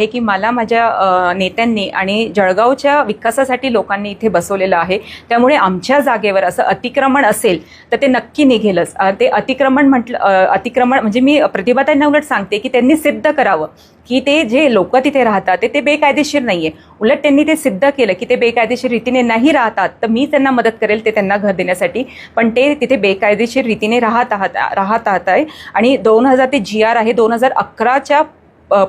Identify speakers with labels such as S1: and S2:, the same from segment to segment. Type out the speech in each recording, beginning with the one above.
S1: हे की मला माझ्या नेत्यांनी आणि जळगावच्या विकासासाठी लोकांनी इथे बसवलेलं आहे, त्यामुळे आमच्या जागेवर असं अतिक्रमण असेल तर ते नक्की निघेलच। ते अतिक्रमण अतिक्रमण म्हणजे मी प्रतिभाताईंना उलट सांगते की त्यांनी सिद्ध करावं की ते जे लोक तिथे राहतात ते बेकायदेशीर नाहीये, उलट त्यांनी ते सिद्ध केलं की ते बेकायदेशीर रीतीने नाही राहतात, तर मी त्यांना मदत करेल ते त्यांना घर देण्यासाठी, पण ते तिथे बेकायदेशीर रीतीने राहत आहे। आणि 2000 ते GR आहे, 2011च्या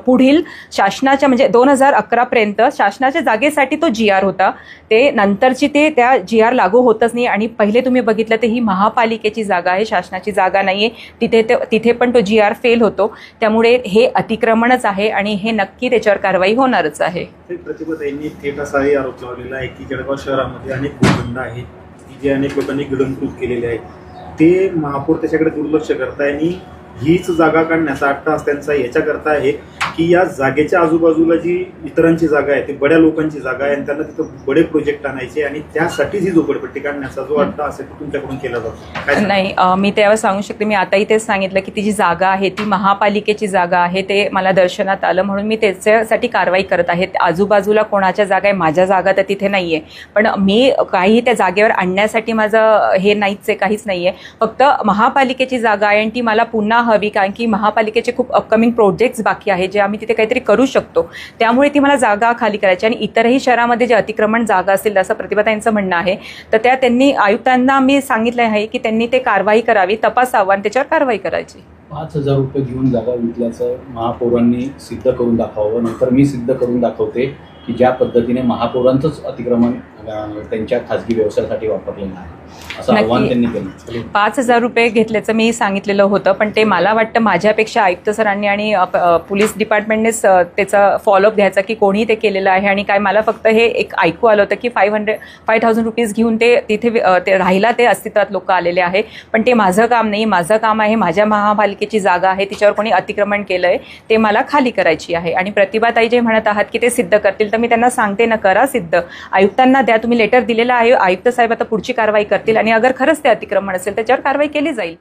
S1: पुढील शासनाच्या म्हणजे 2011 पर्यंत शासनाच्या जागेसाठी तो GR होता, ते नंतरची ते त्या GR लागू होतच नाही। आणि पहिले तुम्ही बघितलं तर ही महापालिकेची जागा आहे, शासनाची जागा नाहीये, तिथे पण तो GR फेल होतो, त्यामुळे हे अतिक्रमणच आहे आणि हे नक्की त्याच्यावर कारवाई होणारच आहे।
S2: प्रतिभाताईंनी थेट असाही आरोप लावलेला आहे की जळगाव शहरामध्ये अनेक भूखंड आहेत की जे अनेक लोकांनी गिळंकृत केलेले आहेत, ते महापौर त्याच्याकडे दुर्लक्ष करताय आणि हीच जागा काढण्याचा अट्टाहास त्यांचा याच्याकरता आहे की या जागेच्या आजूबाजूला जी इतरांची जागा आहे ती बड्या लोकांची जागा आहे आणि त्यांना तिथं बडे प्रोजेक्ट आणायचे आणि त्यासाठीच ही झोपडपट्टी काढण्याचा जो अट्टाहास आहे तो तुमच्याकडून केला जातो।
S1: नाही, मी त्यावर सांगू शकते, मी आताही तेच सांगितलं की ती जी जागा आहे ती महापालिकेची जागा आहे, ते मला दर्शनात आलं म्हणून मी त्याच्यासाठी कारवाई करत आहे। आजूबाजूला कोणाच्या जागा आहे, माझ्या जागा तर तिथे नाहीये, पण मी काही त्या जागेवर आणण्यासाठी माझं हे नाहीच आहे, काहीच नाहीये, फक्त महापालिकेची जागा आहे आणि ती मला पुन्हा हवी, कारण की महापालिकेचे खूप अपकमिंग प्रोजेक्ट्स बाकी आहे जे आम्ही तिथे काहीतरी करू शकतो, त्यामुळे ती मला जागा खाली करायची। आणि इतरही शहरामध्ये जे अतिक्रमण जागा असतील असं प्रतिभाताईंचं म्हणणं आहे, तर त्यांनी आयुक्तांना मी सांगितलं आहे की त्यांनी ते कारवाई करावी, तपासावं आणि त्याच्यावर कारवाई करायची।
S3: 5,000 रुपये घेऊन जागा विकल्याचं महापौरांनी सिद्ध करून दाखवावं। नंतर मी सिद्ध करून दाखवते की ज्या पद्धतीने महापौरांचंच अतिक्रमण त्यांच्या खाजगी व्यवसायासाठी वापरलेलं आहे, असं आव्हान त्यांनी केलं।
S1: 5,000 रुपये घेतल्याचं मी सांगितलेलं होतं, पण ते मला वाटतं माझ्यापेक्षा आयुक्त सरांनी आणि पोलीस डिपार्टमेंटनेच त्याचा फॉलोअप घ्यायचा की कोणी ते केलेलं आहे आणि काय। मला फक्त हे एक ऐकू आलं होतं की 5,000 रुपीज घेऊन ते तिथे राहिला, ते अस्तित्वात लोक आलेले आहे, पण ते माझं काम नाही, माझं काम आहे माझ्या महापालिकेची जागा आहे, तिच्यावर कोणी अतिक्रमण केलंय ते मला खाली करायची आहे। आणि प्रतिभाताई जे म्हणत आहात की ते सिद्ध करतील, तर मी त्यांना सांगते ना, करा सिद्ध, आयुक्तांना द्या, तुम्ही लेटर दिलेलं आहे, आयुक्त साहेब आता पुढची कारवाई करतील आणि अगर खरंच ते अतिक्रमण असेल त्याच्यावर कारवाई केली जाईल।